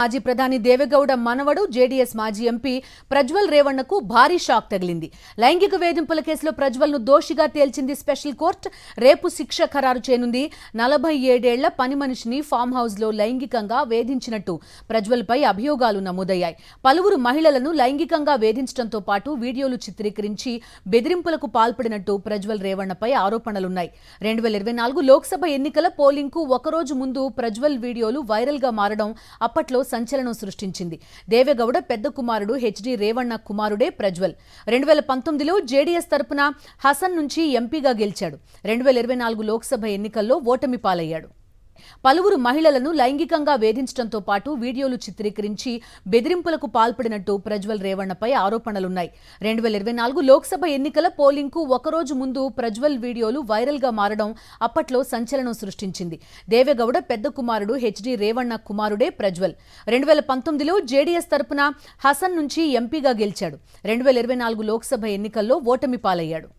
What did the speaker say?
మాజీ ప్రధాని దేవేగౌడ మనవడు జేడీఎస్ మాజీ ఎంపీ ప్రజ్వల్ రేవణ్ణకు భారీ షాక్ తగిలింది. లైంగిక వేధింపుల కేసులో ప్రజ్వల్ను దోషిగా తేల్చింది స్పెషల్ కోర్టు. రేపు శిక్ష ఖరారు చేయనుంది. 47 ఏళ్ల పని మనిషిని ఫామ్ హౌస్లో లైంగికంగా వేధించినట్టు ప్రజ్వల్పై అభియోగాలు నమోదయ్యాయి. పలువురు మహిళలను లైంగికంగా వేధించడంతో పాటు వీడియోలు చిత్రీకరించి బెదిరింపులకు పాల్పడినట్టు ప్రజ్వల్ రేవణ్ణపై ఆరోపణలున్నాయి. 2024 లోక్సభ ఎన్నికల పోలింగ్కు ఒకరోజు ముందు ప్రజ్వల్ వీడియోలు వైరల్గా మారడం అప్పట్లో సంచలనం సృష్టించింది. దేవేగౌడ పెద్ద కుమారుడు హెచ్డి రేవణ్ణ కుమారుడే ప్రజ్వల్. 2019లో జేడీఎస్ తరపున హసన్ నుంచి ఎంపీగా గెలిచాడు. 2024 లోక్సభ ఎన్నికల్లో ఓటమి పాలయ్యాడు. పలువురు మహిళలను లైంగికంగా వేధించడంతో పాటు వీడియోలు చిత్రీకరించి బెదిరింపులకు పాల్పడినట్టు ప్రజ్వల్ రేవణ్ణపై ఆరోపణలున్నాయి. 2024 లోక్సభ ఎన్నికల పోలింగ్కు ఒకరోజు ముందు ప్రజ్వల్ వీడియోలు వైరల్గా మారడం అప్పట్లో సంచలనం సృష్టించింది. దేవేగౌడ పెద్ద కుమారుడు హెచ్డి రేవణ్ణ కుమారుడే ప్రజ్వల్. 2019లో జేడీఎస్ తరపున హసన్ నుంచి ఎంపీగా గెలిచాడు. 2024 లోక్సభ ఎన్నికల్లో ఓటమి పాలయ్యాడు.